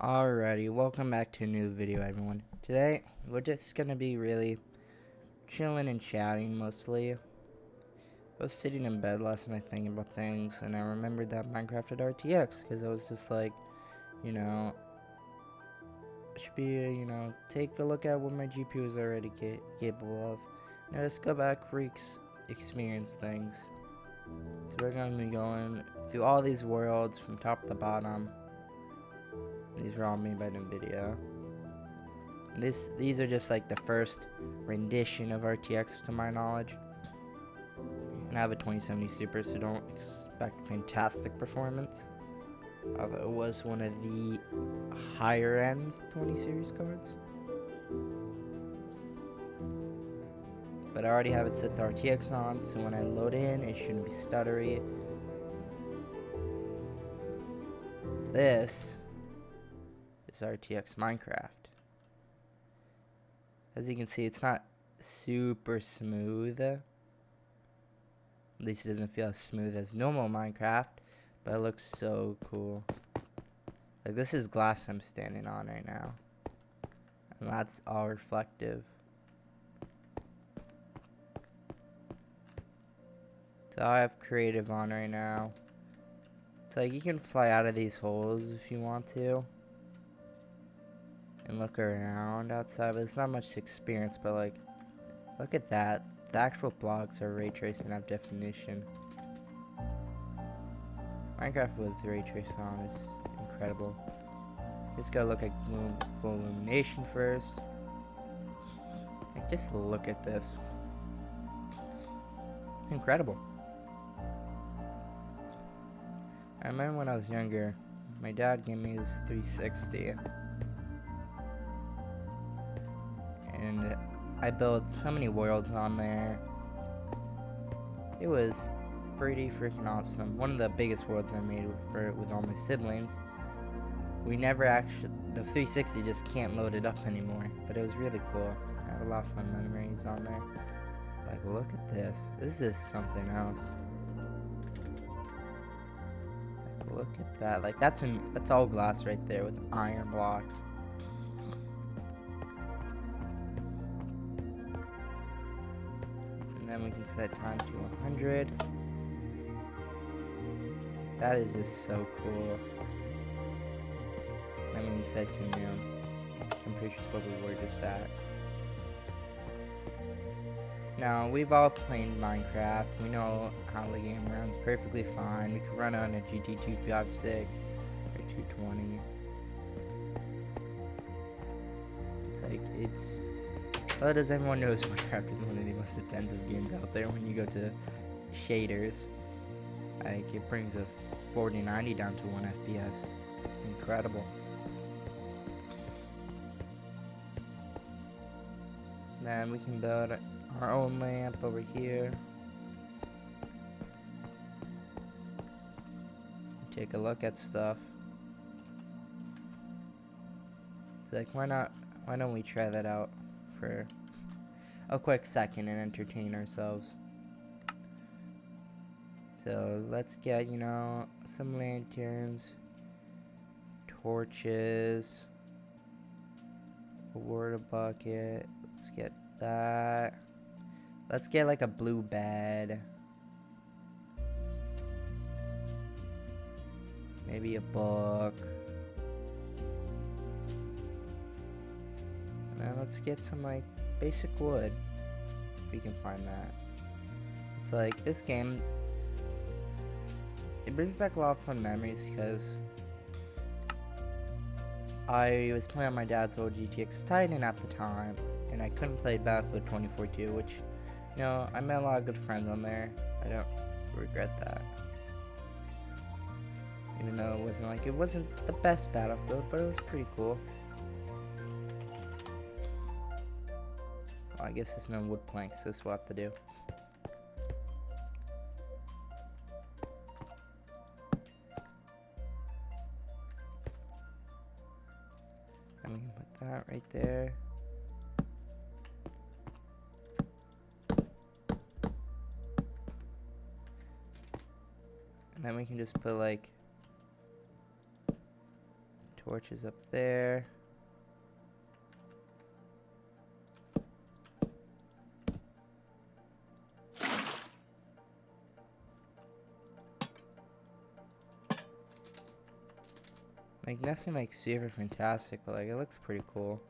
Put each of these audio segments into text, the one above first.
Alrighty, welcome back to a new video, everyone. Today, we're just gonna be really chilling and chatting mostly. I was sitting in bed last night thinking about things, and I remembered that Minecraft at RTX, because I was just like, you know, I should be, take a look at what my GPU is already capable of. Now just go back, experience things. So we're gonna be going through all these worlds from top to bottom. These were all made by NVIDIA. These are just like the first rendition of RTX to my knowledge. And I have a 2070 Super, so don't expect fantastic performance. Although it was one of the higher end 20 series cards. But I already have it set to RTX on, so when I load in, it shouldn't be stuttery. This is RTX Minecraft. As you can see, it's not super smooth. At least it doesn't feel as smooth as normal Minecraft, but it looks so cool. Like, this is glass I'm standing on right now, and that's all reflective. So I have creative on right now. So like, you can fly out of these holes if you want to and look around outside, but it's not much experience. But like, look at that. The actual blocks are ray tracing, have definition. Minecraft with ray tracing on is incredible. Just gotta look at global illumination first. Like, just look at this. It's incredible. I remember when I was younger, my dad gave me this 360. And I built so many worlds on there. It was pretty freaking awesome. One of the biggest worlds I made with all my siblings. We never actually, the 360 just can't load it up anymore, but it was really cool. I have a lot of fun memories on there. Like, look at this. This is something else. Like, look at that. Like, that's all glass right there with iron blocks. And then we can set time to 100. That is just so cool. Then we can set to noon. I'm pretty sure it's what we were just at. Now, we've all played Minecraft. We know how the game runs perfectly fine. We could run on a GT 256 or 220. It's like, well, as everyone knows, Minecraft is one of the most intensive games out there when you go to shaders. Like, it brings a 4090 down to 1 FPS. Incredible. Then we can build our own lamp over here. Take a look at stuff. It's like, why don't we try that out for a quick second and entertain ourselves? So let's get, some lanterns, torches, a water bucket. Let's get that. Let's get like a blue bed. Maybe a book. And then let's get some like basic wood. If we can find that. It's like, this game, it brings back a lot of fun memories because I was playing on my dad's old GTX Titan at the time, and I couldn't play Battlefield 2042, which, I met a lot of good friends on there. I don't regret that. Even though it wasn't the best Battlefield, but it was pretty cool. Well, I guess there's no wood planks, so that's what I have to do. Then we can put that right there. And then we can just put like torches up there. Like, nothing like super fantastic, but like it looks pretty cool.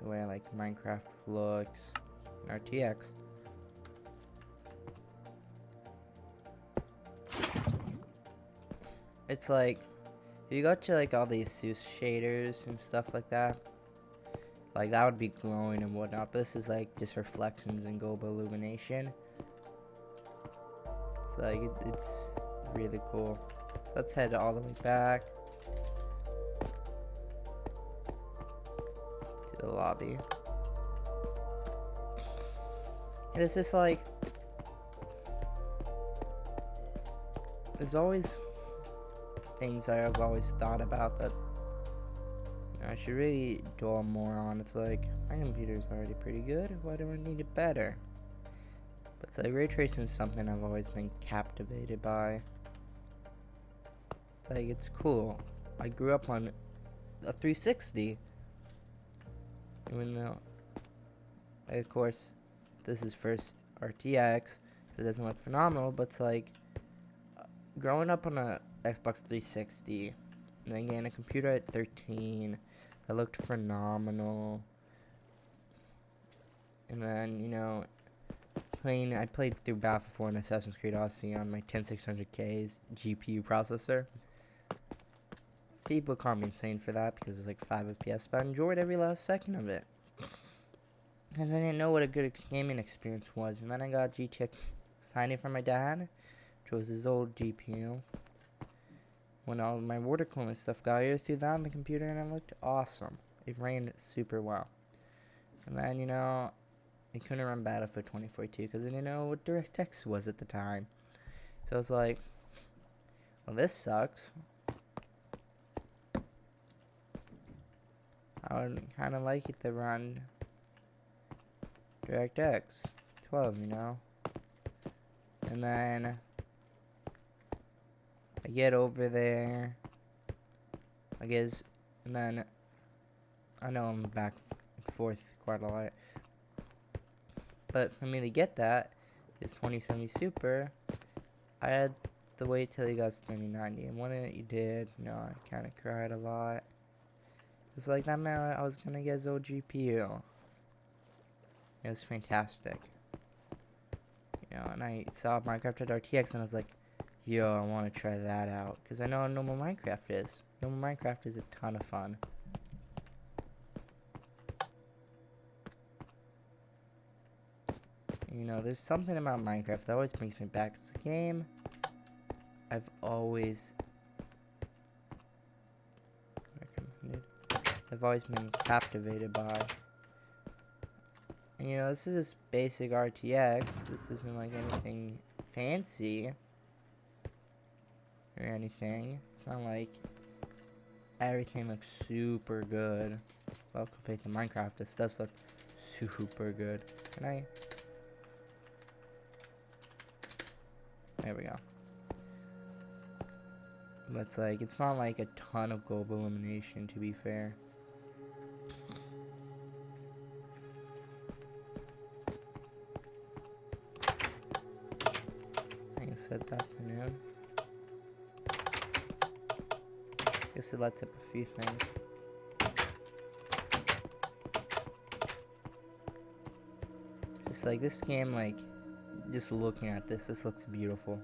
The way like Minecraft looks. RTX. It's like, if you go to like all these Zeus shaders and stuff like that would be glowing and whatnot, but this is like just reflections and global illumination. It's like, it's really cool. So let's head all the way back to the lobby. And it's just like, there's always things that I've always thought about that I should really dwell more on. It's like, my computer's already pretty good, why do I need it better? But it's like, ray tracing is something I've always been captivated by. It's like, it's cool. I grew up on a 360. Even though, like, of course, this is first RTX, so it doesn't look phenomenal, but it's like, growing up on a Xbox 360, and then getting a computer at 13, that looked phenomenal. And then, you know, I played through Battlefield 4 and Assassin's Creed Odyssey on my 10600K's GPU processor. People call me insane for that because it was like 5 FPS, but I enjoyed every last second of it. Because I didn't know what a good gaming experience was. And then I got GTX 90 from my dad, which was his old GPU. When all of my water cooling stuff got here through that on the computer, and it looked awesome. It ran super well. And then, you know, I couldn't run Battlefield 2042 because I didn't know what DirectX was at the time. So I was like, well, this sucks. I would kind of like it to run DirectX 12, you know. And then I get over there, I guess, and then I know I'm back and forth quite a lot. But for me to get that, is 2070 Super, I had to wait till he got 3090. And when he did, you know, I kind of cried a lot. It's like, that meant I was going to get his old GPU. It was fantastic. You know, and I saw Minecraft RTX and I was like, yo, I want to try that out. Because I know how normal Minecraft is. Normal Minecraft is a ton of fun. You know, there's something about Minecraft that always brings me back. It's a game I've always been captivated by. And you know, this is just basic RTX. This isn't like anything fancy or anything. It's not like everything looks super good. Well, compared to Minecraft, this does look super good. And there we go. But it's like, it's not like a ton of global illumination, to be fair. I said that afternoon. Guess it lets up a few things. Just like this game, like, just looking at this looks beautiful.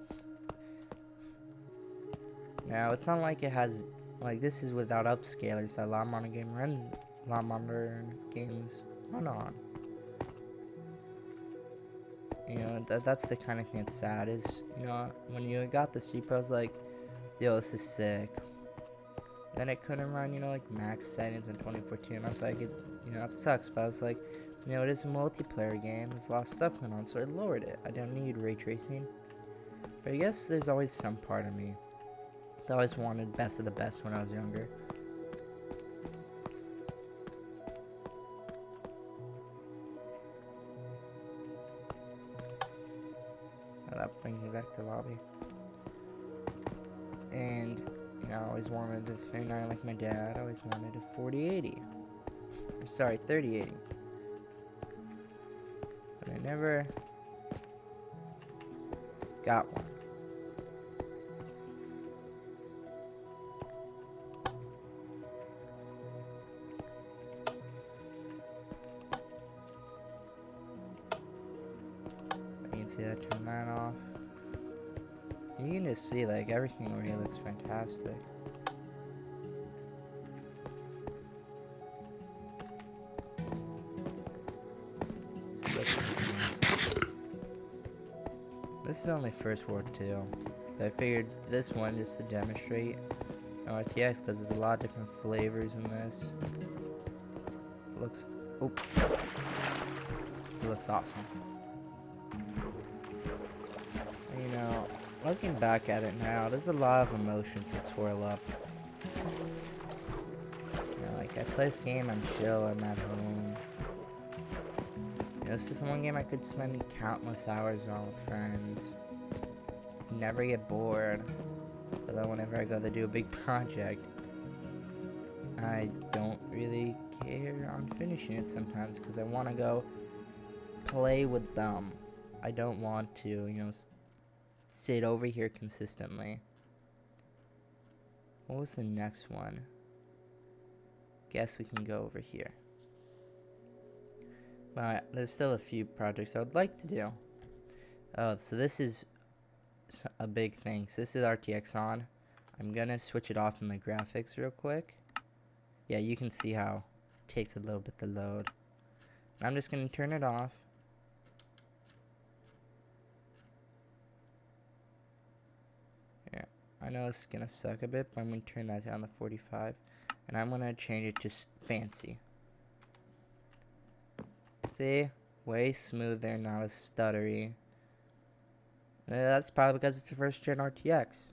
Now, it's not like it has, like, this is without upscalers that a lot modern games run on. You know, that's the kind of thing that's sad is, you know, when you got this GPU, I was like, yo, this is sick. Then it couldn't run, you know, like max settings in 2014. I was like, you know, that sucks, but I was like, you know, it is a multiplayer game. There's a lot of stuff going on, so I lowered it. I don't need ray tracing. But I guess there's always some part of me that always wanted best of the best when I was younger. That brings me back to the lobby. And, you know, always wanted a 39 like my dad. I always wanted a 4080. Or sorry, 3080. But I never got one. You can see that, turn that off. You can just see like everything over here looks fantastic. This is only First World 2, but I figured this one just to demonstrate RTX because there's a lot of different flavors in this. It looks, it looks awesome. You know, looking back at it now, there's a lot of emotions that swirl up. You know, like I play this game, I'm chill, I'm at home. You know, this is one game I could spend countless hours on with friends. Never get bored. Although whenever I go to do a big project, I don't really care on finishing it sometimes because I want to go play with them. I don't want to, you know, sit over here consistently. What was the next one? Guess we can go over here. But there's still a few projects I would like to do. Oh, so this is a big thing. So this is RTX on. I'm gonna switch it off in the graphics real quick. Yeah, you can see how it takes a little bit to load. And I'm just gonna turn it off. Yeah, I know it's gonna suck a bit, but I'm gonna turn that down to 45. And I'm gonna change it to fancy. See? Way smoother, not as stuttery. That's probably because it's the first gen RTX.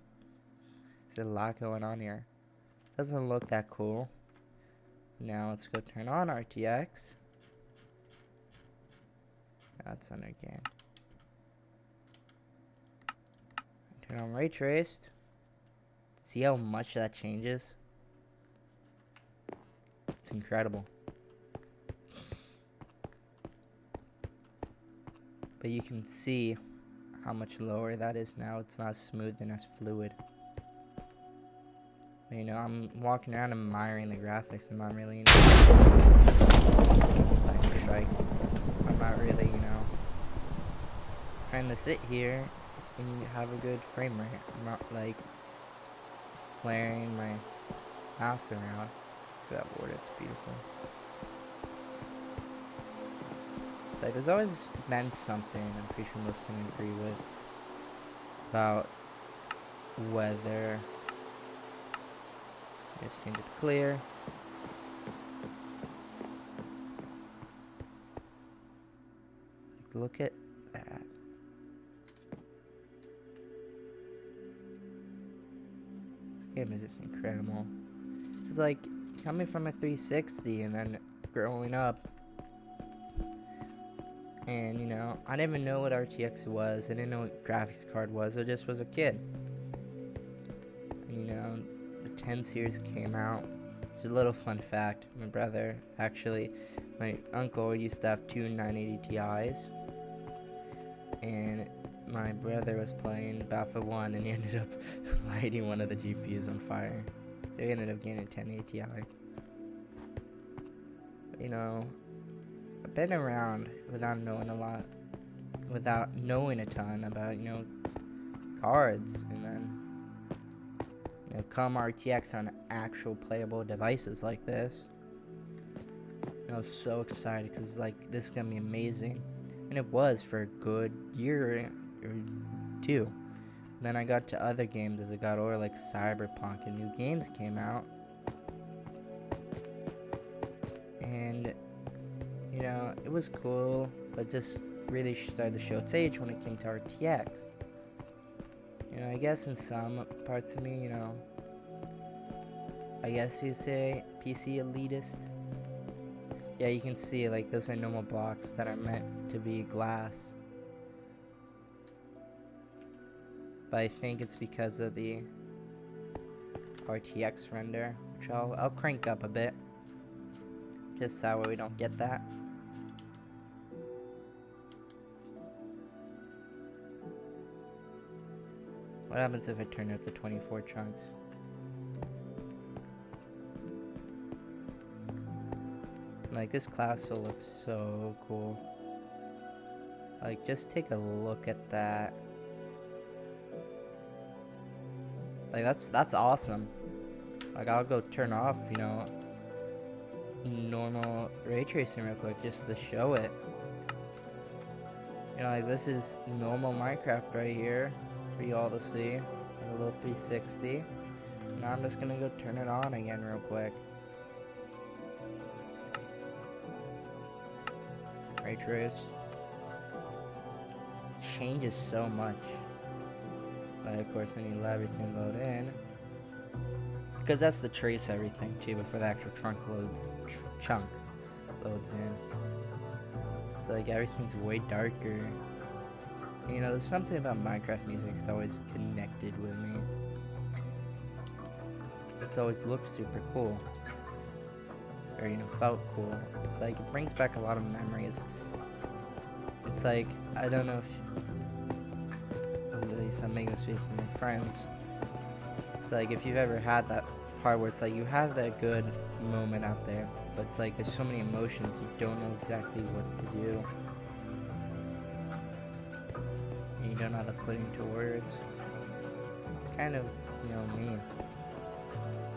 There's a lot going on here. Doesn't look that cool. Now let's go turn on RTX. That's on again. Turn on ray traced. See how much that changes? It's incredible. But you can see how much lower that is now. It's not as smooth and as fluid. You know, I'm walking around admiring the graphics. I'm not really, you know, strike. I'm not really, you know, trying to sit here and have a good frame rate. I'm not like flaring my mouse around. Look at that board, it's beautiful. Like, there's always been something I'm pretty sure most can agree with about weather. Just change it to clear. Like, look at that. This game is just incredible. It's like coming from a 360 and then growing up. And, you know, I didn't even know what RTX was. I didn't know what graphics card was. I just was a kid. And, you know, the 10 series came out. It's a little fun fact. My brother, actually, my uncle used to have two 980 Ti's. And my brother was playing Battlefield 1 and he ended up lighting one of the GPUs on fire. So he ended up getting a 1080 Ti. But, you know, I've been around without knowing a ton about, you know, cards, and then, you know, come RTX on actual playable devices like this. I was so excited because like this is gonna be amazing, and it was for a good year or two. Then I got to other games as it got older, like Cyberpunk, and new games came out, and you know, it was cool, but just really started to show its age when it came to RTX. You know, I guess in some parts of me, you know, I guess you say PC elitist. Yeah, you can see, like, those are normal blocks that are meant to be glass. But I think it's because of the RTX render, which I'll crank up a bit, just that way we don't get that. What happens if I turn up to 24 chunks? Like, this class still looks so cool. Like, just take a look at that. Like, that's awesome. Like, I'll go turn off, you know, normal ray tracing real quick just to show it. You know, like, this is normal Minecraft right here for you all to see. A little 360. Now I'm just gonna go turn it on again real quick. Ray trace. Changes so much. Like, of course, I need to let everything load in. Because that's the trace everything too before the actual chunk loads in. So like everything's way darker. You know, there's something about Minecraft music that's always connected with me. It's always looked super cool. Or, you know, felt cool. It's like, it brings back a lot of memories. It's like, I don't know if, at least I'm making this video for my friends. It's like, if you've ever had that part where it's like, you had a good moment out there, but it's like, there's so many emotions, you don't know exactly what to do. And you don't know how to put into words. It's kind of, you know, me.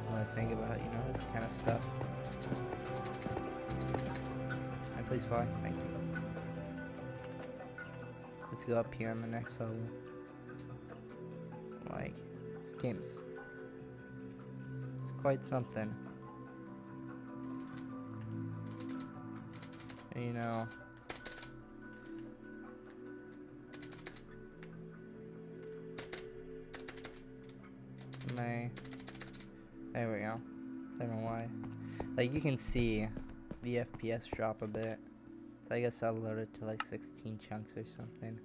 When I think about, you know, this kind of stuff. Can I please fly? Thank you. Let's go up here on the next level. Like, this game's, it's quite something. And, you know, there we go. I don't know why. Like, you can see the FPS drop a bit. So I guess I'll load it to like 16 chunks or something.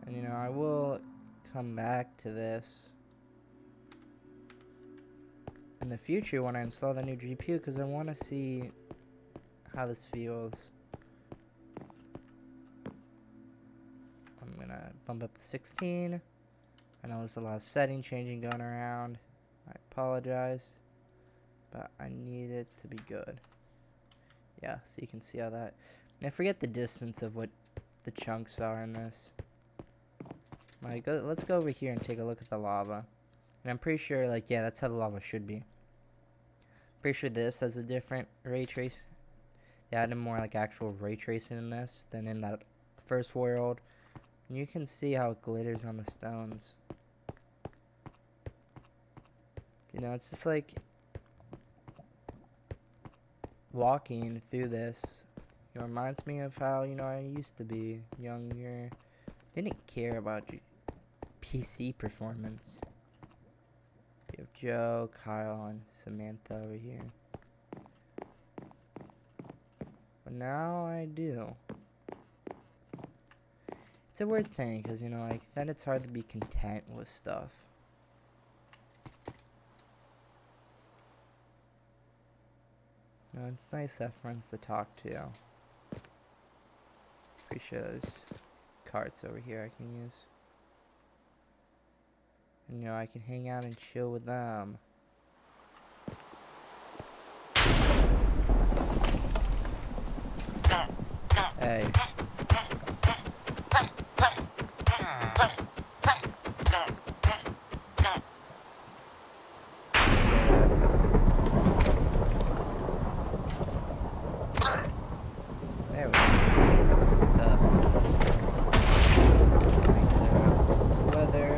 And you know, I will come back to this in the future when I install the new GPU, because I want to see how this feels. I'm gonna bump up to 16. I know there's a lot of setting changing going around. I apologize, but I need it to be good. Yeah, so you can see how that. I forget the distance of what the chunks are in this. Like, let's go over here and take a look at the lava. And I'm pretty sure, like, yeah, that's how the lava should be. Pretty sure this has a different ray trace. They added more like actual ray tracing in this than in that first world. And you can see how it glitters on the stones. You know, it's just like walking through this. It reminds me of how, you know, I used to be younger. Didn't care about PC performance. You have Joe, Kyle, and Samantha over here. But now I do. It's a weird thing, because, you know, like, then it's hard to be content with stuff. You know, it's nice to have friends to talk to. Pretty sure there's carts over here I can use. And, you know, I can hang out and chill with them. Hey. There we go. Weather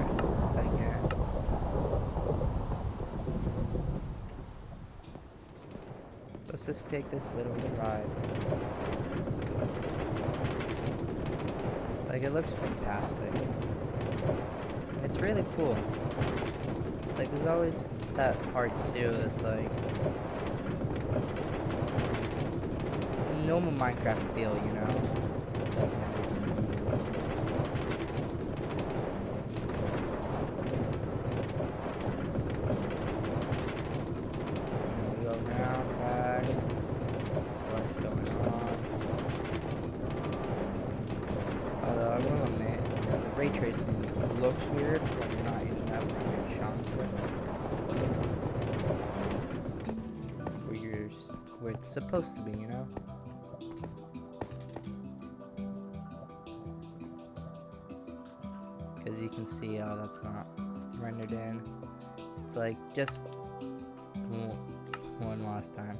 again. Let's just take this little ride. Like, it looks fantastic. It's really cool. Like, there's always that part too that's like normal Minecraft feel, you know? ray tracing looks weird when you're not in that rendered chunk where it's supposed to be, you know? Because you can see, oh, that's not rendered in. It's like just one last time.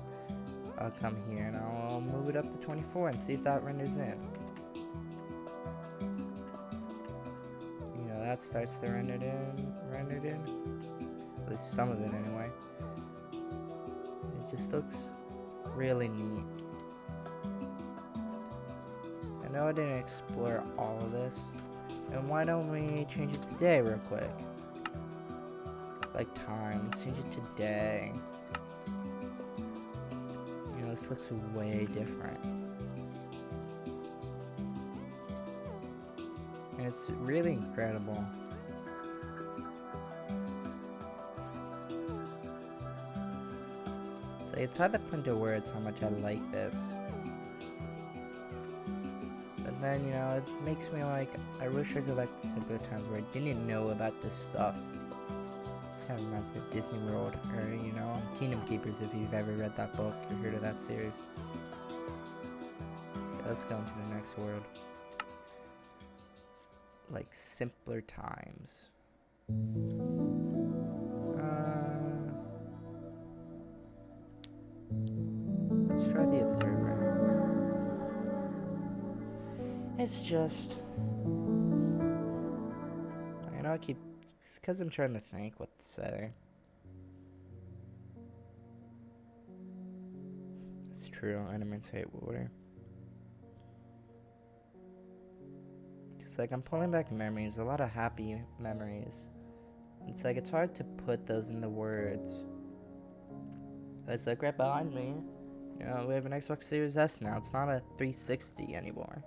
I'll come here and I'll move it up to 24 and see if that renders in. You know, that starts to render in. At least some of it anyway. It just looks really neat. I know I didn't explore all of this. And why don't we change it today real quick? Like time, let's change it to day. You know, this looks way different. And it's really incredible. It's hard to put into words how much I like this. But then, you know, it makes me like, I wish I could go back to simpler times where I didn't know about this stuff. It kind of reminds me of Disney World, or, you know, Kingdom Keepers, if you've ever read that book or heard of that series. Okay, let's go into the next world. Like, simpler times. Let's try the observer. It's just, I know it's because I'm trying to think what to say. It's true, enemies hate water. It's like I'm pulling back memories, a lot of happy memories. It's like it's hard to put those into words. But it's like right behind me, you know, we have an Xbox Series S now. It's not a 360 anymore.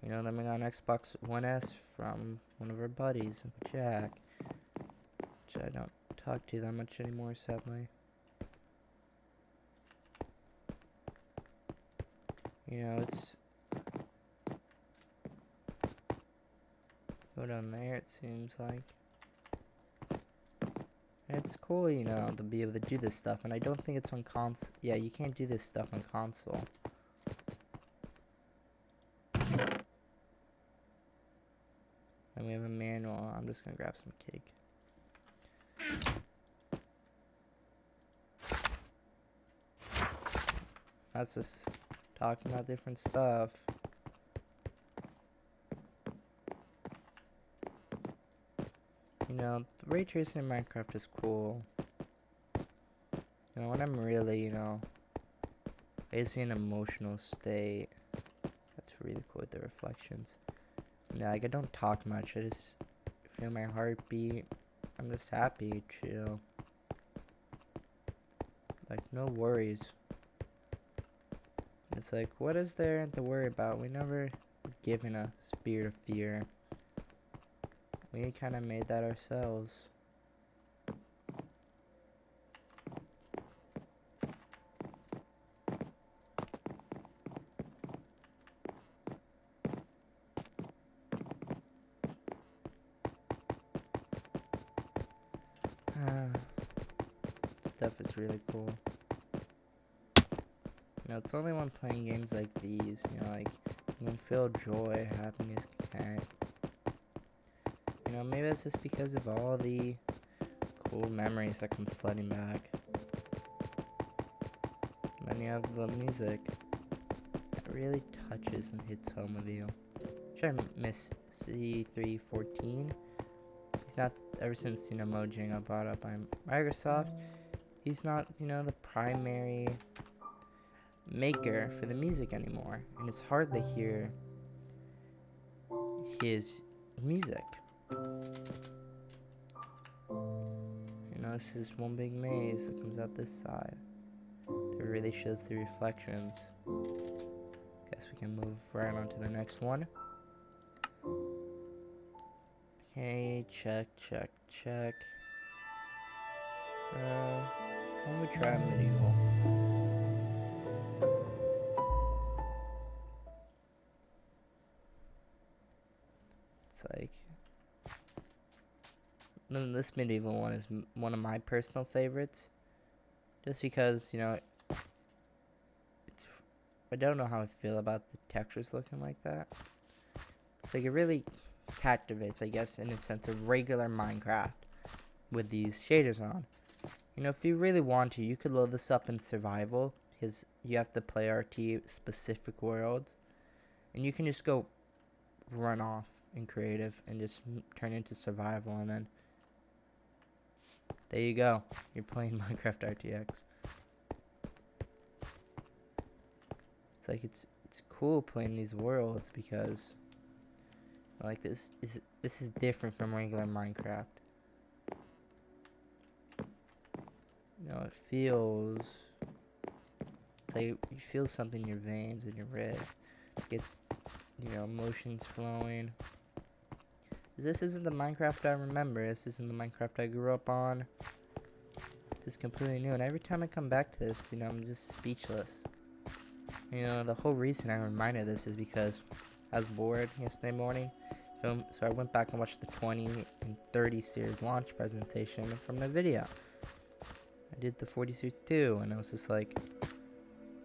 You know, then we got an Xbox One S from one of our buddies, Jack, which I don't talk to that much anymore, sadly. You know, it's go down there, it seems like. And it's cool, you know, to be able to do this stuff, and I don't think it's on console. Yeah, you can't do this stuff on console. Then we have a manual. I'm just gonna grab some cake. That's just talking about different stuff. You know, the ray tracing in Minecraft is cool. You know, when I'm really, you know, basically in an emotional state, that's really cool with the reflections. Yeah, like I don't talk much, I just feel my heartbeat. I'm just happy, chill. Like, no worries. It's like, what is there to worry about? We never given a spirit of fear. We kind of made that ourselves. Stuff is really cool. You know, it's only when playing games like these, you know, like, you can feel joy, happiness, content. You know, maybe it's just because of all the cool memories that come flooding back. And then you have the music that really touches and hits home with you. Which I miss C314. He's not, ever since, you know, Mojang got brought up by Microsoft, he's not, you know, the primary maker for the music anymore. And it's hard to hear his music. You know, this is one big maze that comes out this side. It really shows the reflections. Guess we can move right on to the next one. Okay, check. Let me try medieval. like, this medieval one is one of my personal favorites, just because, you know, I don't know how I feel about the textures looking like that. It's like it really captivates, I guess, in a sense of regular Minecraft with these shaders on. You know, if you really want to, you could load this up in survival, because you have to play RT specific worlds, and you can just go run off in creative and just turn into survival, and then there you go, you're playing Minecraft RTX. It's like it's cool playing these worlds because like this is different from regular Minecraft. You know, it feels, it's like you feel something in your veins and your wrist. It gets, you know, emotions flowing. This isn't the Minecraft I remember. This isn't the Minecraft I grew up on. This is completely new, and every time I come back to this, you know, I'm just speechless. You know, the whole reason I'm reminded of this is because I was bored yesterday morning, so I went back and watched the 20 and 30 series launch presentation from the video. I did the 40 series too, and I was just like,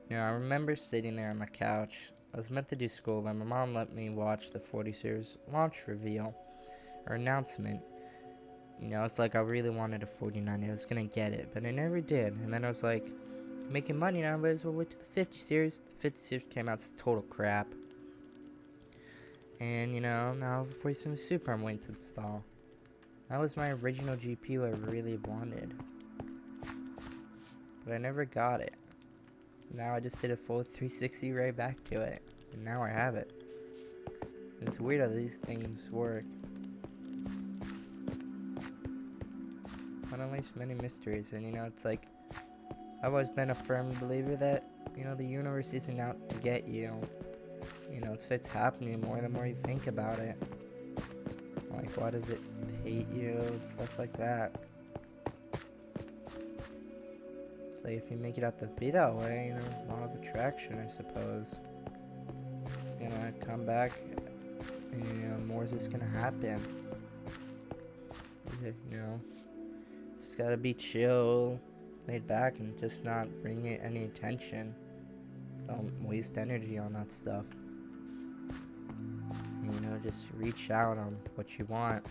you know, I remember sitting there on the couch. I was meant to do school, but my mom let me watch the 40 series launch reveal or announcement. You know, it's like I really wanted a 49. I was gonna get it, but I never did. And then I was like, making money now, but as well wait to the 50 series. The 50 series came out, it's total crap. And you know, now the 47 Super I'm waiting to install. That was my original GPU I really wanted, but I never got it. Now I just did a full 360 right back to it, and now I have it. And it's weird how these things work. One unleashed many mysteries, and you know, it's like, I've always been a firm believer that, you know, the universe isn't out to get you. You know, it starts happening more the more you think about it. Like, why does it hate you and stuff like that? It's like, if you make it out to be that way, you know, law of attraction, I suppose, it's gonna come back, and, you know, more is just gonna happen. You know, just gotta be chill, laid back, and just not bring it any attention. Don't waste energy on that stuff. And, you know, just reach out on what you want.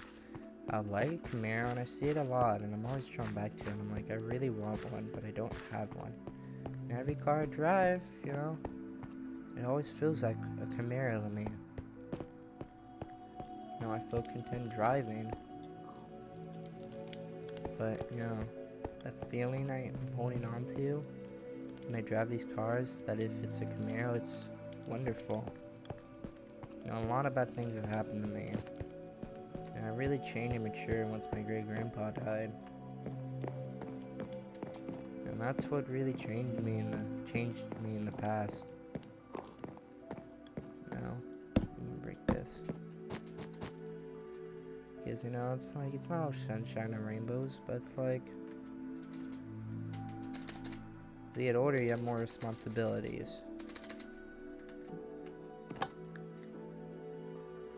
I like a Camaro, and I see it a lot, and I'm always drawn back to it. And I'm like, I really want one, but I don't have one. And every car I drive, you know, it always feels like a Camaro to me. You know, I feel content driving, but, you know, that feeling I'm holding on to when I drive these cars, that if it's a Camaro, it's wonderful. You know, a lot of bad things have happened to me, and I really changed and matured once my great-grandpa died. And that's what really changed me in the past. Now, let me break this. Because, you know, it's like, it's not all sunshine and rainbows, but it's like, as you get older, you have more responsibilities.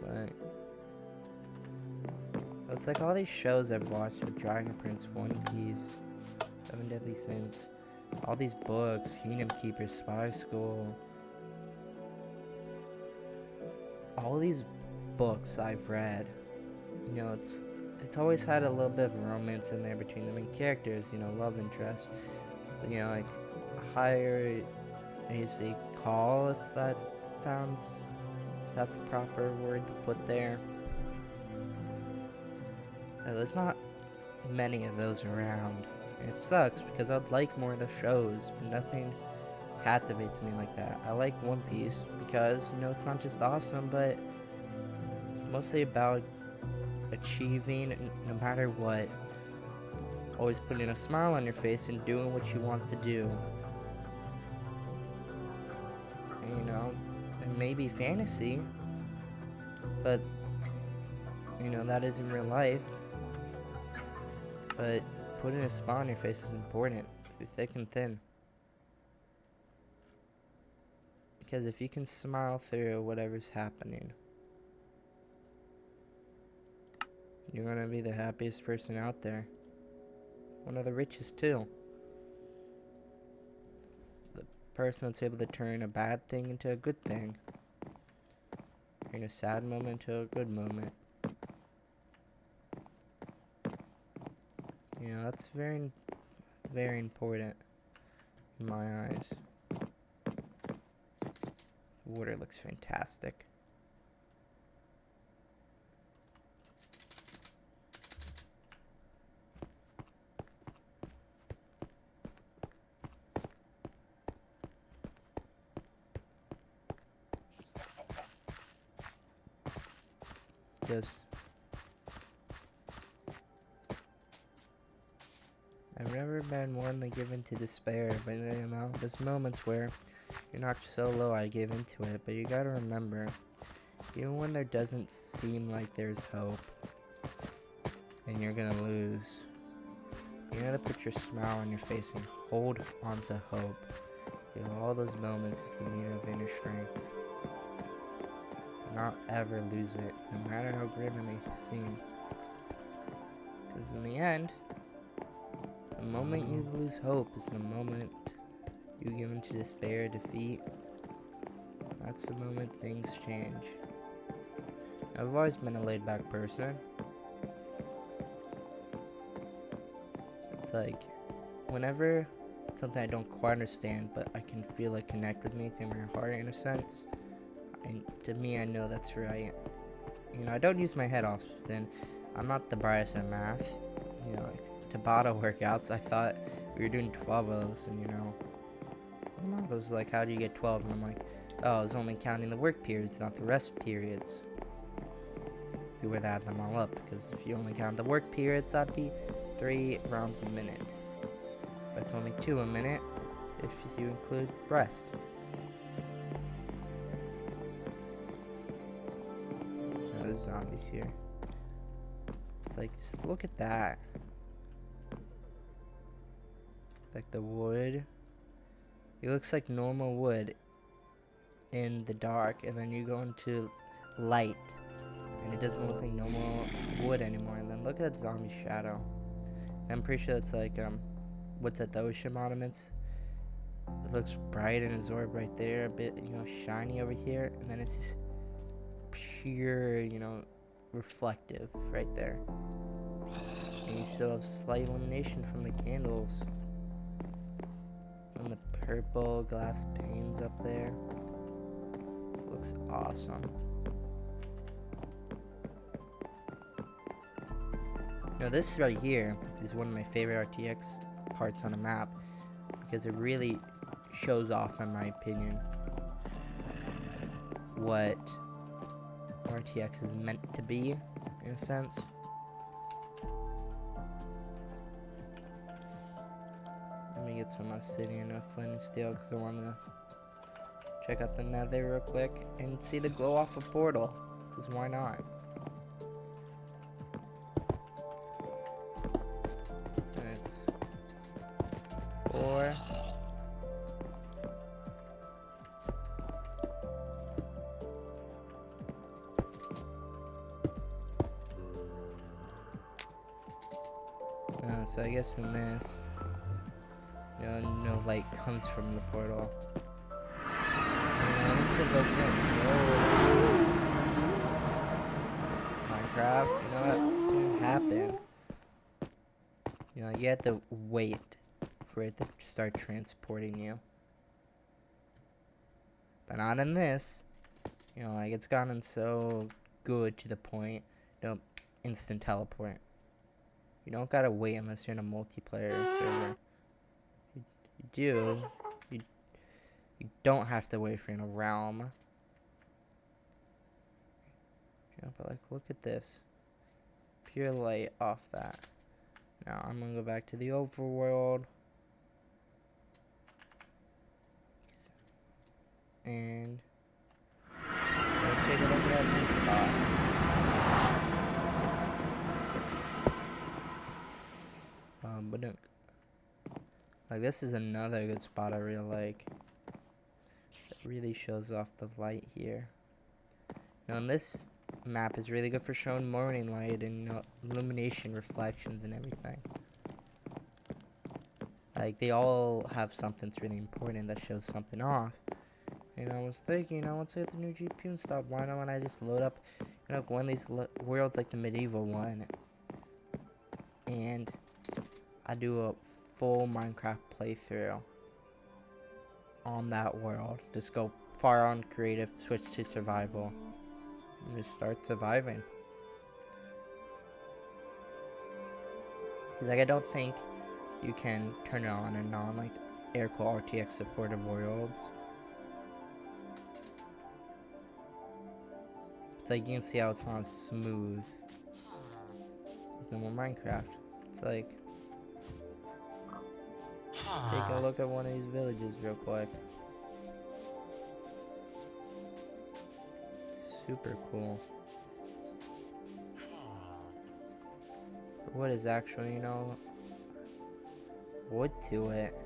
But it's like all these shows I've watched, The Dragon Prince, One Piece, Seven Deadly Sins, all these books, Kingdom Keepers, Spy School, all these books I've read, you know, it's always had a little bit of romance in there between the main characters, you know, love interest, you know, like higher, you say, call, if that sounds, if that's the proper word to put there. There's not many of those around, and it sucks because I'd like more of the shows, but nothing captivates me like that. I like One Piece because, you know, it's not just awesome, but mostly about achieving no matter what, always putting a smile on your face and doing what you want to do. And, you know, it may be fantasy, but, you know, that is in real life. But putting a smile on your face is important, through thick and thin. Because if you can smile through whatever's happening, You're gonna be the happiest person out there. One of the richest too. The person that's able to turn a bad thing into a good thing. Turn a sad moment into a good moment. You know, that's very, very important in my eyes. The water looks fantastic. Just I've never been one to give in to despair, but you know, there's moments where you're knocked so low I give into it, but you gotta remember, even when there doesn't seem like there's hope, and you're gonna lose, you gotta put your smile on your face and hold on to hope. You know, all those moments is the meaning of inner strength. Do not ever lose it, no matter how grim it may seem. Because in the end, the moment you lose hope is the moment you give into despair, defeat. That's the moment things change. I've always been a laid-back person. It's like, whenever something I don't quite understand, but I can feel it connect with me through my heart in a sense, to me, I know that's right. You know, I don't use my head often. I'm not the brightest at math. You know, like Tabata workouts, I thought we were doing 12 of those, and you know, my mom was like, how do you get 12? And I'm like, oh, I was only counting the work periods, not the rest periods. You would add them all up, because if you only count the work periods, that'd be 3 rounds a minute. But it's only 2 a minute if you include rest. Oh, there's zombies here. It's like, just look at that. Like the wood. It looks like normal wood in the dark, and then you go into light, and it doesn't look like normal wood anymore. And then look at that zombie shadow. I'm pretty sure it's like, what's that, the ocean monuments? It looks bright and absorbed right there, a bit, you know, shiny over here, and then it's just pure, you know, reflective right there. And you still have slight illumination from the candles. And the purple glass panes up there. Looks awesome. Now this right here is one of my favorite RTX parts on a map, because it really shows off, in my opinion, what RTX is meant to be, in a sense. Let me get some obsidian and flint and steel, because I want to check out the nether real quick and see the glow off a portal, because why not? And it's 4. So I guess in this, you know, no light comes from the portal. And once it looks in, Minecraft, you know, that didn't happen. You know, you have to wait for it to start transporting you. But not in this. You know, like, it's gotten so good to the point, you know, instant teleport. You don't gotta wait unless you're in a multiplayer server. You don't have to wait for in a realm. You know, but like, look at this. Pure light off that. Now I'm gonna go back to the overworld. And let's take a look at this spot. But like, this is another good spot I really like. It really shows off the light here. Now in this map is really good for showing morning light and illumination, reflections, and everything. Like, they all have something that's really important that shows something off. And I was thinking, once I get the new GPU and stuff, why not when I just load up, one of these worlds like the medieval one, and I do a full Minecraft playthrough on that world. Just go far on creative, switch to survival, and just start surviving. Because, like, I don't think you can turn it on and on, like, air-cooled RTX supported worlds. It's like, you can see how it's not smooth as normal Minecraft. It's like, take a look at one of these villages real quick. Super cool. But what is actually, wood to it?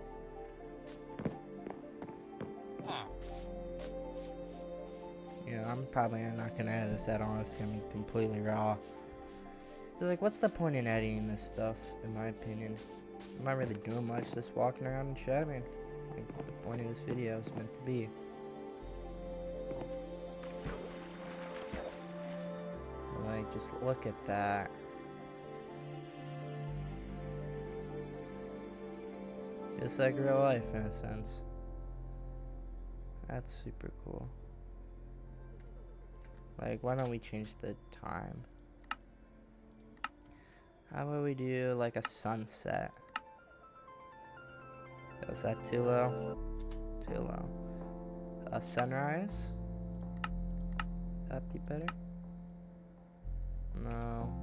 I'm probably not gonna edit this at all. It's gonna be completely raw. Like, what's the point in editing this stuff, in my opinion? I'm not really doing much, just walking around and chatting. Like, the point of this video is meant to be. Like, just look at that. Just like real life, in a sense. That's super cool. Like, why don't we change the time? How about we do, like, a sunset? Was that too low? Too low. A sunrise? That'd be better? No.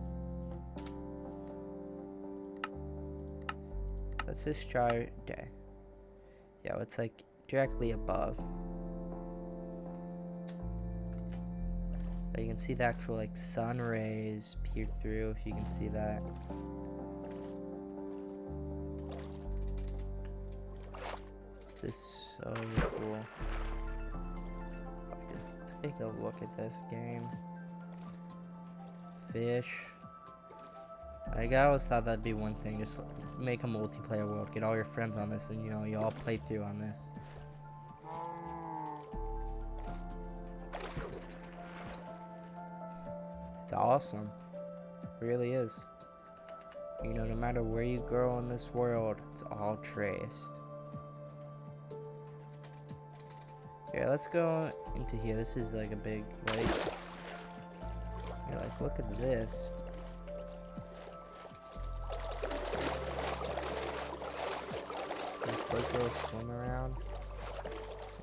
Let's just try day. Yeah, it's like directly above. So you can see the actual like sun rays peer through, if you can see that. This is so cool. Just take a look at this game. Fish. Like, I always thought that'd be one thing, just make a multiplayer world, get all your friends on this, and you all play through on this. It's awesome. It really is. No matter where you go in this world, it's all traced. Okay, let's go into here. This is like a big lake. Yeah, like, look at this. Just go swim around.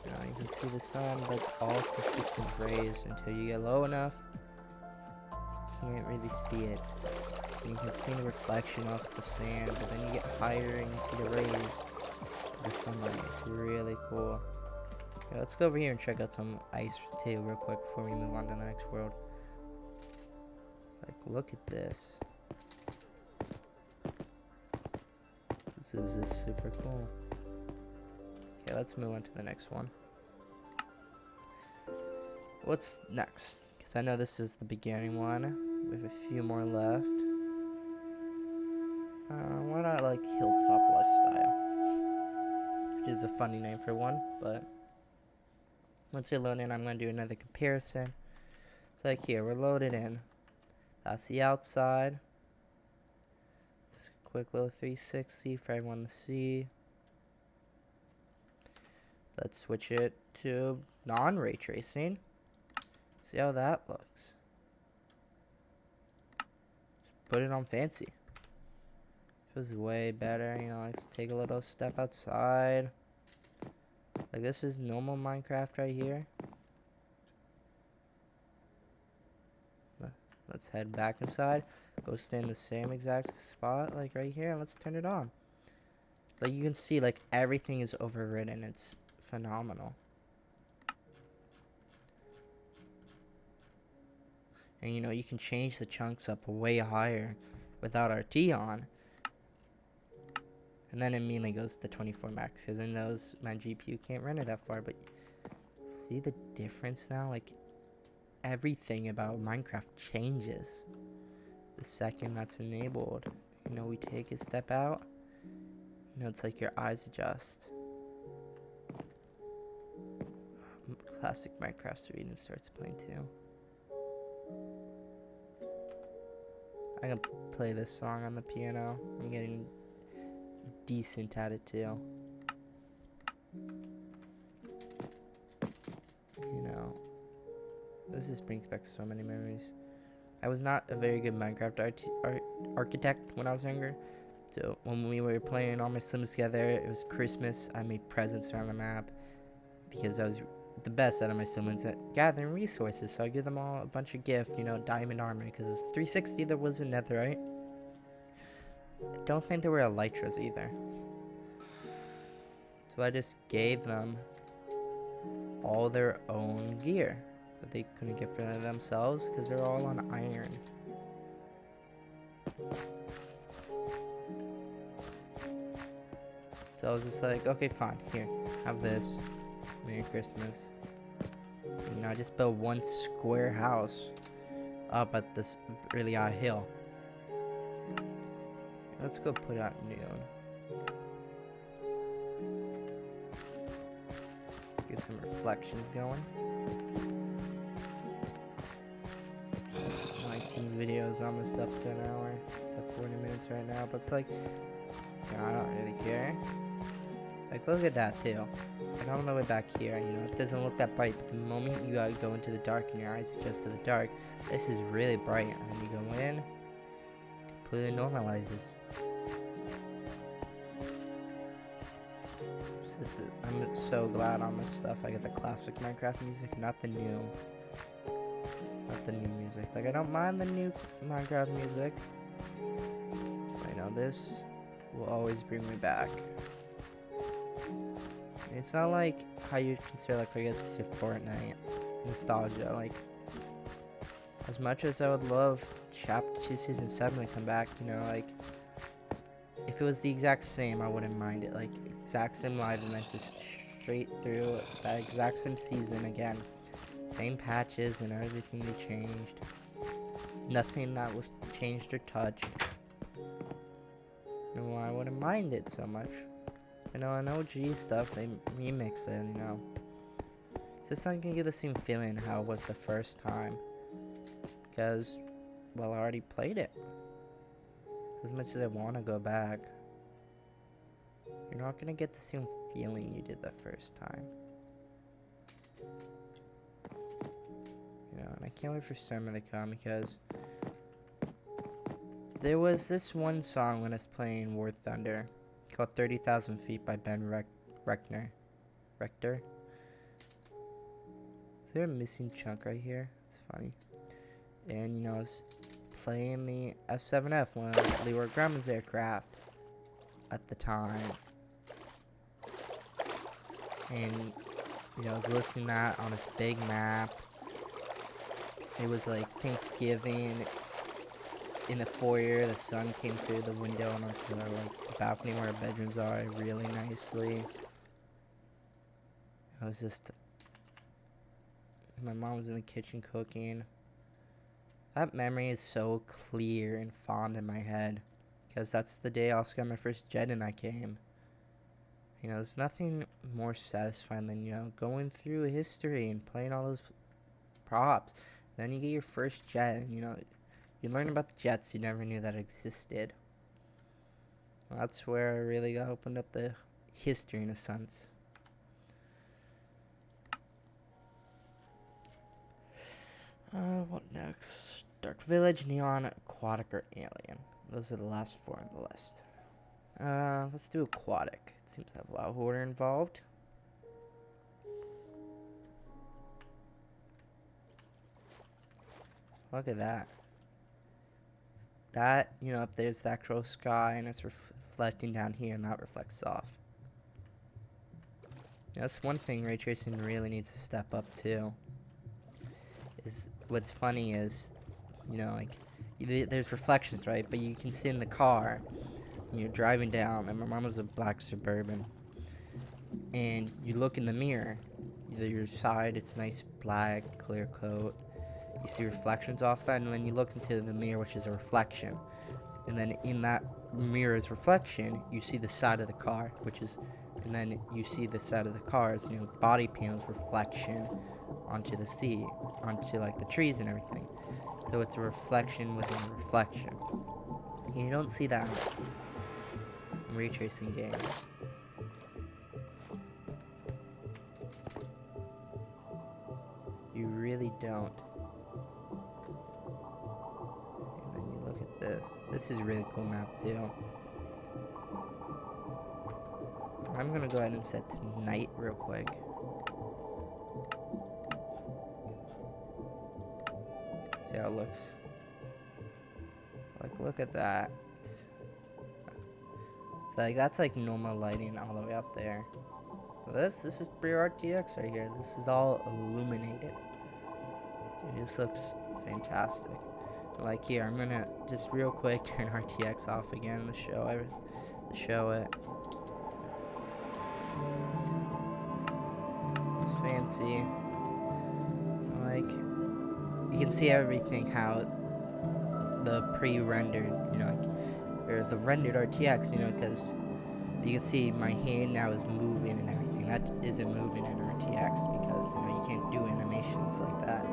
You can see the sun, but it's all consistent rays until you get low enough. You can't really see it. And you can see the reflection off the sand, but then you get higher and you see the rays of the sunlight. It's really cool. Yeah, let's go over here and check out some ice too real quick before we move on to the next world. Like, look at this. This is just super cool. Okay, let's move on to the next one. What's next? Because I know this is the beginning one. We have a few more left. Why not like Hilltop Lifestyle? Which is a funny name for one, but once you're loaded in, I'm going to do another comparison. So like here, we're loaded in. That's the outside. Just a quick little 360 for everyone to see. Let's switch it to non-ray tracing. See how that looks. Just put it on fancy. Feels way better, let's take a little step outside. Like, this is normal Minecraft right here. Let's head back inside. Go stay in the same exact spot, like right here, and let's turn it on. Like, you can see, like, everything is overridden. It's phenomenal. And, you can change the chunks up way higher without RT on. And then it immediately goes to 24 max, because it knows my GPU can't run it that far. But see the difference now? Like, everything about Minecraft changes the second that's enabled. You know, we take a step out, you know, it's like your eyes adjust. Classic Minecraft Sweden starts playing too. I can play this song on the piano. I'm getting decent at it too. You know, this just brings back so many memories. I was not a very good Minecraft architect when I was younger. So when we were playing all my Sims together, it was Christmas. I made presents around the map because I was the best out of my siblings at gathering resources. So I give them all a bunch of gifts, you know, diamond armor, because it's 360 there was a netherite. I don't think there were elytras either. So I just gave them all their own gear that they couldn't get for themselves because they're all on iron. So I was just like, okay, fine, here, have this. Merry Christmas. You know, I just built one square house up at this really high hill. Let's go put out noon. Get some reflections going. Making videos almost up to an hour. It's at 40 minutes right now, but it's like, you know, I don't really care. Like, look at that too. Like, all the way back here, you know, it doesn't look that bright, but the moment you go into the dark and your eyes adjust to the dark, this is really bright. And then you go in, completely normalizes. I'm so glad on this stuff I get the classic Minecraft music, not the new music. Like, I don't mind the new Minecraft music. I know this will always bring me back. It's not like how you consider, like, I guess it's your Fortnite nostalgia. Like, as much as I would love Chapter 2 Season 7 to come back, you know, like, if it was the exact same, I wouldn't mind it. Like, exact same live event, just straight through that exact same season again. Same patches and everything they changed. Nothing that was changed or touched. No, I wouldn't mind it so much. You know, on OG stuff, they remix it, you know. It's just not gonna get the same feeling how it was the first time. Because, well, I already played it. As much as I want to go back, you're not gonna get the same feeling you did the first time. You know, and I can't wait for summer to come because there was this one song when I was playing War Thunder called 30,000 Feet by Ben Rector. Is there a missing chunk right here? It's funny. And, you know, I was playing the F7F, one of Leroy Grumman's aircraft at the time. And, you know, I was listening to that on this big map. It was like Thanksgiving. In the foyer, the sun came through the window on the like, balcony where our bedrooms are really nicely. I was just... My mom was in the kitchen cooking. That memory is so clear and fond in my head. Because that's the day I also got my first jet in that game. You know, there's nothing more satisfying than, you know, going through history and playing all those props. Then you get your first jet and, you know... You learn about the jets you never knew that existed. Well, that's where I really got opened up the history in a sense. What next? Dark Village, Neon, Aquatic, or Alien. Those are the last four on the list. Let's do Aquatic. It seems to have a lot of order involved. Look at that. That, you know, up there's the actual sky, and it's reflecting down here, and that reflects off. That's one thing ray tracing really needs to step up to. Is what's funny is, you know, like, there's reflections, right? But you can sit in the car, and you're driving down, and my mom was a black Suburban, and you look in the mirror, your side, it's nice black, clear coat. you see reflections off that, and then you look into the mirror, which is a reflection. And then in that mirror's reflection, you see the side of the car, and then you see the side of the car's, body panel's reflection onto the sea, onto like the trees and everything. So it's a reflection within a reflection. And you don't see that in ray tracing games. You really don't. And then you look at this. This is a really cool map too. I'm gonna go ahead and set to night real quick. See how it looks. Like, look at that. So, like, that's like normal lighting all the way up there. This is pure RTX right here. This is all illuminated. It just looks fantastic. Like here, I'm gonna just real quick turn RTX off again to show it. It's fancy. Like, you can see everything how the pre-rendered, or the rendered RTX, because you can see my hand now is moving and everything. That isn't moving in RTX because, you can't do animations like that.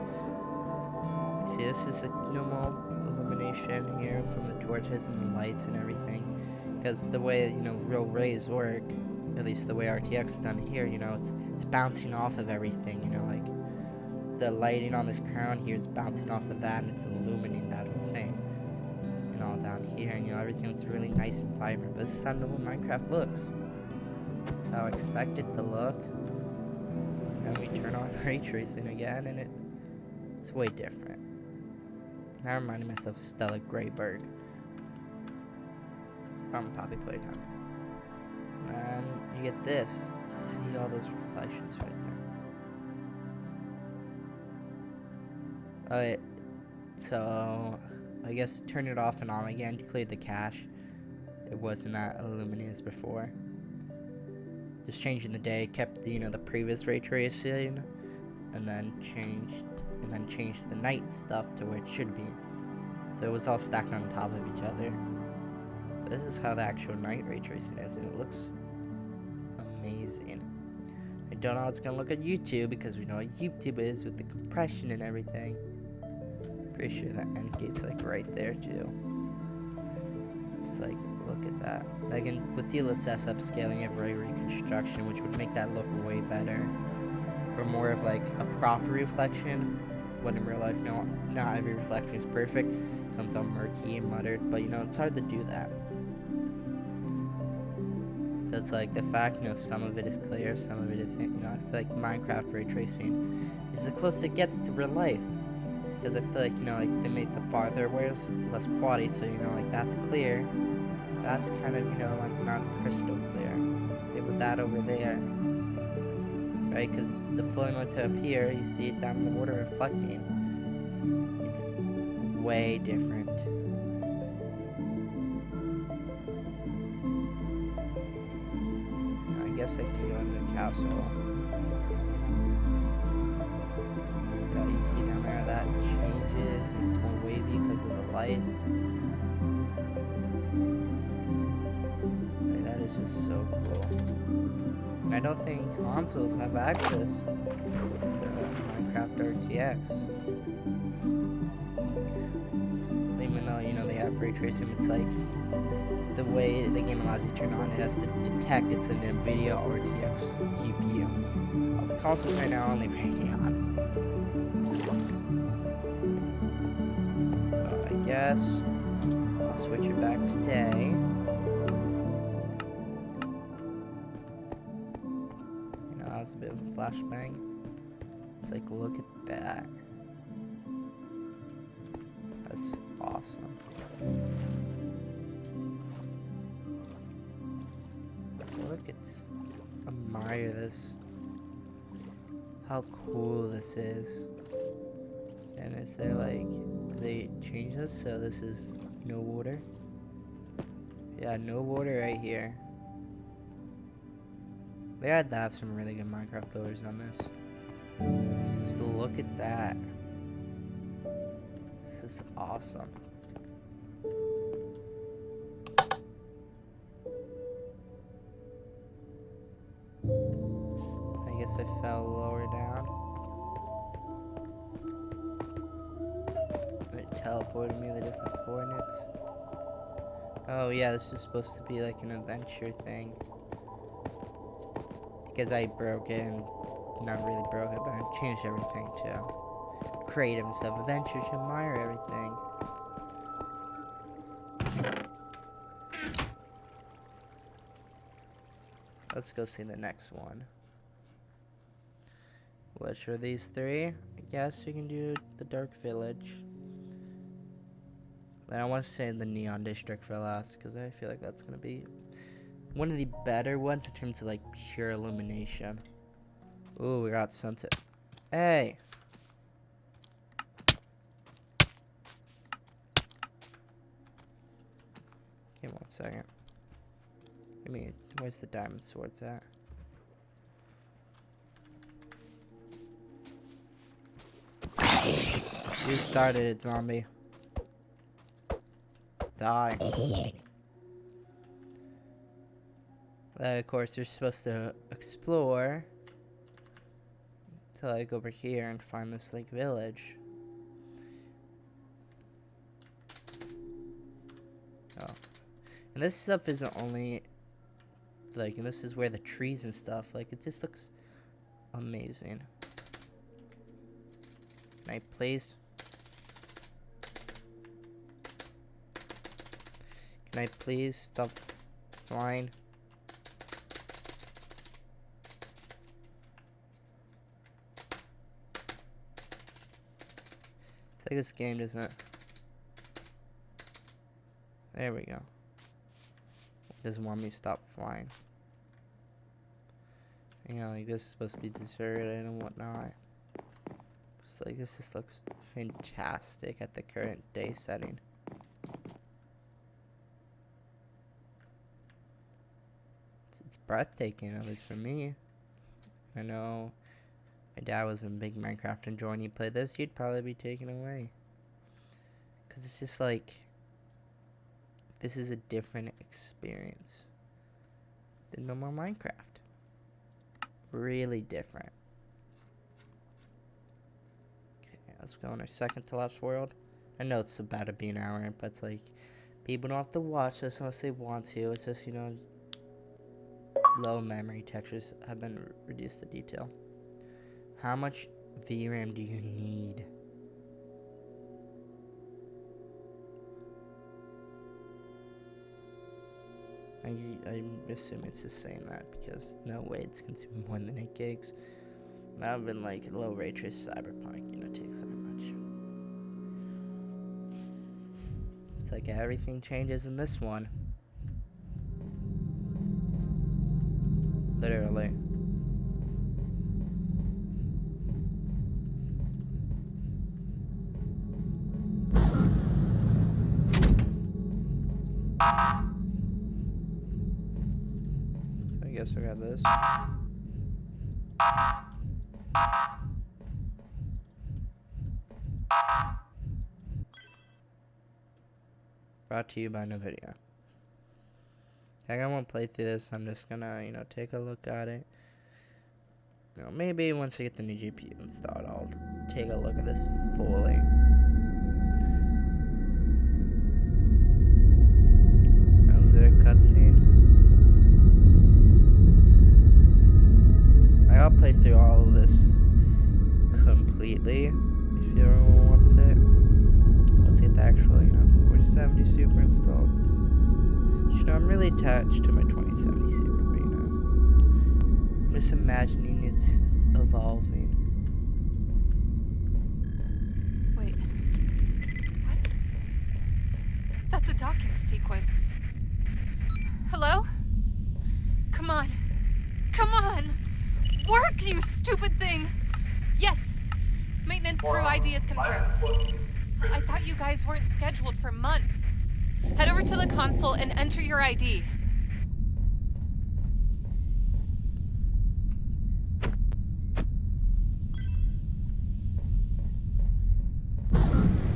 See, this is a normal illumination here from the torches and the lights and everything. Because the way, real rays work, at least the way RTX is done here, it's bouncing off of everything, like the lighting on this crown here is bouncing off of that and it's illuminating that whole thing. And all down here, and everything looks really nice and vibrant. But this is how normal Minecraft looks. It's how I expect it to look. And we turn on ray tracing again, and it's way different. Now I'm reminding myself of Stella Grayberg from Poppy Playtime. And you get this. See all those reflections right there. Alright, so I guess turn it off and on again to clear the cache. It wasn't that illuminated as before. Just changing the day, kept the the previous ray tracing, and then changed the night stuff to where it should be. So it was all stacked on top of each other. But this is how the actual night ray tracing is, and it looks amazing. I don't know how it's gonna look at YouTube because we know what YouTube is with the compression and everything. Pretty sure that end gate's like right there too. Just like, look at that. Like with DLSS upscaling, you have ray reconstruction, which would make that look way better. Or more of like a proper reflection. When in real life, no, not every reflection is perfect. Some are murky and muttered, but it's hard to do that. So it's like the fact, some of it is clear, some of it isn't. I feel like Minecraft ray tracing is the closest it gets to real life. Because I feel like, like they made the farther waves less quality, so like that's clear. That's kind of, like not as crystal clear. Same with that over there. Right, because the flowing lights up here, you see it down in the water reflecting. It's way different. I guess I can go in the castle. Yeah, you see down there that changes, and it's more wavy because of the lights. Like, that is just so cool. And I don't think consoles have access to Minecraft RTX. Even though, they have ray tracing, it's like the way the game allows you to turn on, it has to detect it's an NVIDIA RTX GPU. All the consoles right now only Radeon. So I guess I'll switch it back to day. A bit of a flashbang. It's like, look at that. That's awesome. Look at this. Admire this. How cool this is. And is there like, they change this so this is no water? Yeah, no water right here. They had to have some really good Minecraft builders on this. Just look at that. This is awesome. I guess I fell lower down. It teleported me the different coordinates. Oh yeah, this is supposed to be like an adventure thing. Because I broke it, and not really broke it, but I changed everything to creative and stuff. Adventure to admire everything. Let's go see the next one. Which are these three? I guess we can do the Dark Village. And I want to say the Neon District for last, because I feel like that's going to be one of the better ones in terms of like pure illumination. Ooh, we got sunset. Hey! Give me 1 second. I mean, where's the diamond swords at? You started it, zombie. Die. Of course, you're supposed to explore to like over here and find this like village. Oh. And this stuff isn't only like, and this is where the trees and stuff, like, it just looks amazing. Can I please? Can I please stop flying? It's like this game, doesn't it? There we go. It doesn't want me to stop flying. You know, like this is supposed to be deserted and whatnot. It's like this just looks fantastic at the current day setting. It's breathtaking, at least for me. I know my dad was a big Minecraft enjoyer and he played this, he'd probably be taken away. Because it's just like, this is a different experience than normal Minecraft. Really different. Okay, let's go on our second to last world. I know it's about to be an hour, but it's like, people don't have to watch this unless they want to. It's just, you know, low memory textures have been reduced to detail. How much VRAM do you need? I'm assuming it's just saying that because no way it's consuming more than 8 gigs. That would have been like low ray trace Cyberpunk, you know, takes that much. It's like everything changes in this one. Literally. I guess I got this. Brought to you by NVIDIA. I won't play through this. I'm just gonna, you know, take a look at it. You know, maybe once I get the new GPU installed, I'll take a look at this fully. Was there a cutscene? I'll play through all of this completely if everyone wants it. Let's get the actual, you know, 4070 Super installed. You know, I'm really attached to my 2070 Super, but, you know, I'm just imagining it's evolving. Wait. What? That's a docking sequence. Hello? Come on. Come on! Work, you stupid thing! Yes! Maintenance crew ID is confirmed. I thought you guys weren't scheduled for months. Head over to the console and enter your ID.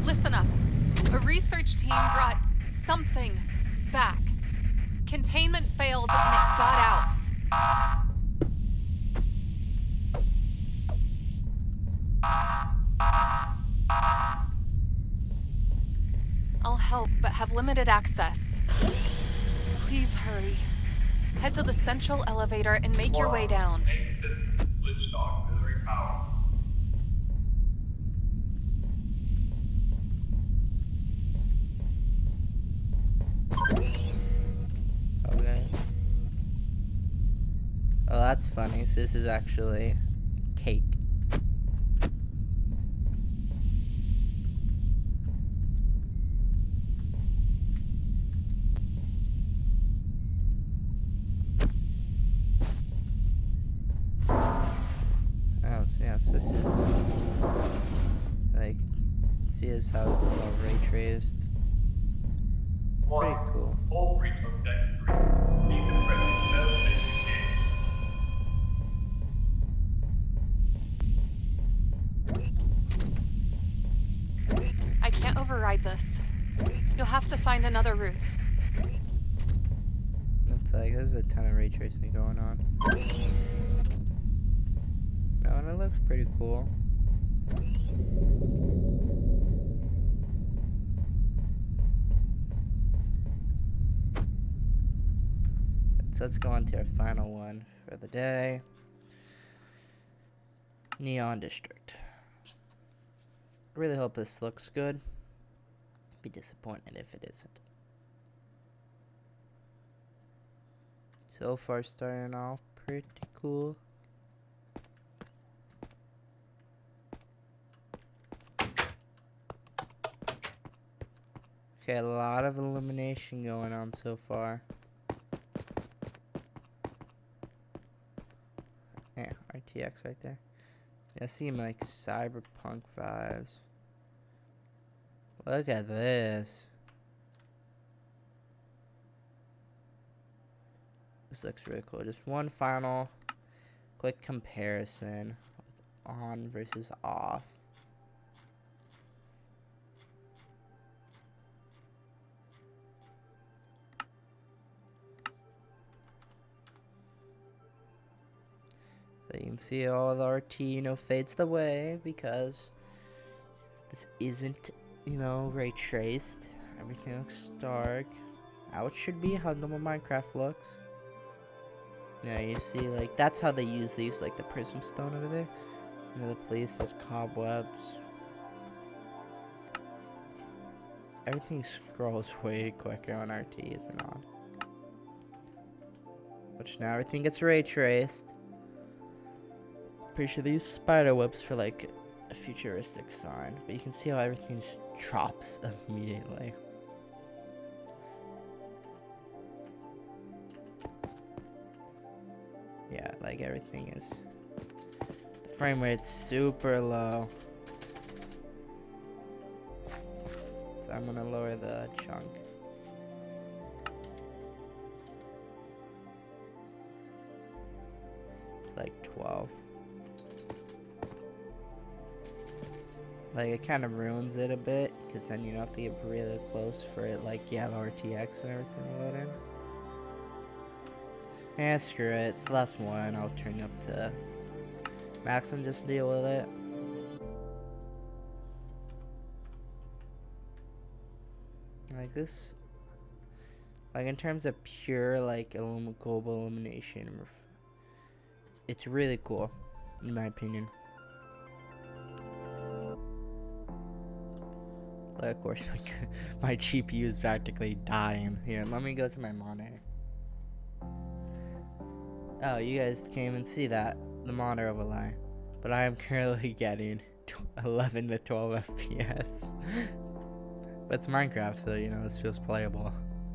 Listen up. research team brought something back. Containment failed and it got out. I'll help, but have limited access. Please hurry. Head to the central elevator and make your way down. Main system switched to auxiliary power. Okay. Oh, that's funny. So this is actually cake. Oh, so yeah, so this is like, see this how it's all ray traced. Pretty cool. All three took deck 3. Leave the present bell station engaged. I can't override this. You'll have to find another route. Looks like there's a ton of ray tracing going on. No, and it looks pretty cool. So let's go on to our final one for the day. Neon District. Really hope this looks good. Be disappointed if it isn't. So far starting off pretty cool. Okay, a lot of illumination going on so far. Yeah, RTX right there. I seem like cyberpunk vibes. Look at this. This looks really cool. Just one final quick comparison with on versus off. So you can see all the RT, fades away because this isn't, ray traced. Everything looks dark. How it should be, how normal Minecraft looks. Yeah, you see, like, that's how they use these, like the prism stone over there. The place has cobwebs. Everything scrolls way quicker on RT, isn't on. Which now everything gets ray traced. Pretty sure they use spider webs for like a futuristic sign, but you can see how everything just drops immediately. Yeah, like everything is. The frame rate's super low. So I'm gonna lower the chunk. It's like 12. Like, it kind of ruins it a bit, because then you have to get really close for it, like, yeah, the RTX and everything to load in. Yeah, screw it. It's the last one. I'll turn it up to max and just deal with it. Like this, like in terms of pure, like, global illumination, it's really cool, in my opinion. Like, of course, my GPU is practically dying. Here, let me go to my monitor. Oh, you guys can't even see that, the monitor overlay. But I am currently getting 11 to 12 FPS. But it's Minecraft, so, this feels playable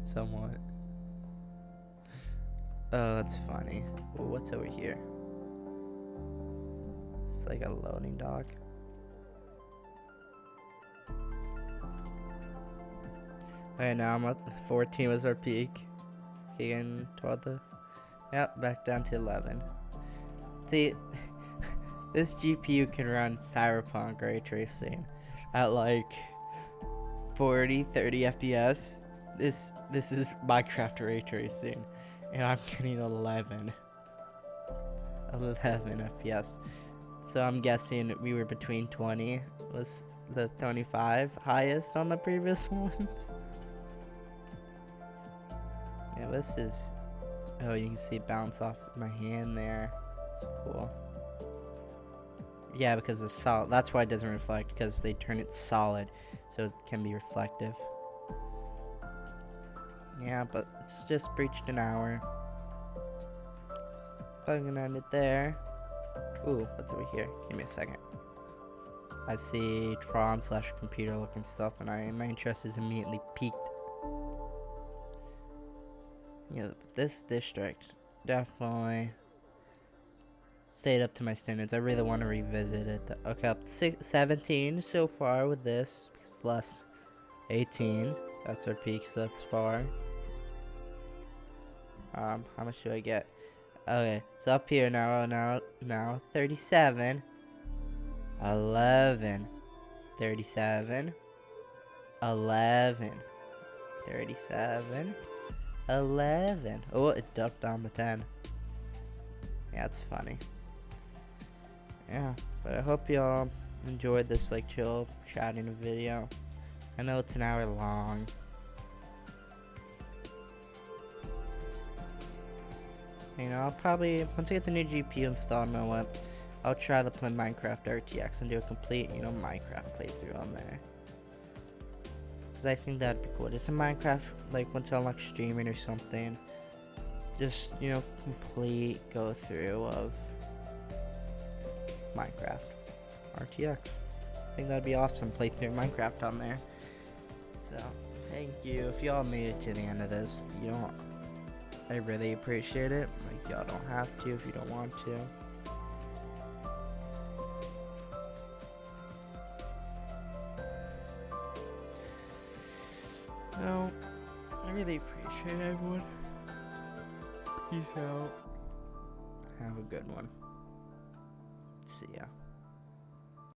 somewhat. Oh, that's funny. Ooh, what's over here? It's like a loading dock. Alright, now I'm at 14 was our peak. Again, 12 to... Yep, back down to 11. See, this GPU can run Cyberpunk ray tracing at like 40, 30 FPS. This is Minecraft ray tracing, and I'm getting 11 FPS. So I'm guessing we were between 20 was the 25 highest on the previous ones. Yeah, this is, oh, you can see it bounce off my hand there. It's cool. Yeah, because it's solid. That's why it doesn't reflect, because they turn it solid so it can be reflective. Yeah, but it's just breached an hour. I'm gonna end it there. Ooh, what's over here? Give me a second. I see Tron / computer looking stuff, and my interest is immediately piqued. Yeah, this district definitely stayed up to my standards. I really want to revisit it. Okay, up to 17 so far with this, because less 18. That's our peak thus far. How much do I get? Okay, so up here now 37, 11, 37, 11, 37, 11. Oh, it ducked down to 10. Yeah, it's funny. Yeah, but I hope y'all enjoyed this like chill chatting video. I know it's an hour long. You know, I'll probably, once I get the new GPU installed, you know what, I'll try to play Minecraft RTX and do a complete, you know, Minecraft playthrough on there. Because I think that'd be cool. Just a Minecraft, like, once I unlock streaming or something. Just, you know, complete go through of Minecraft RTX. I think that'd be awesome, play through Minecraft on there. So, thank you. If y'all made it to the end of this, you know, I really appreciate it. Like, y'all don't have to if you don't want to. No, I really appreciate everyone. Peace out. Have a good one. See ya.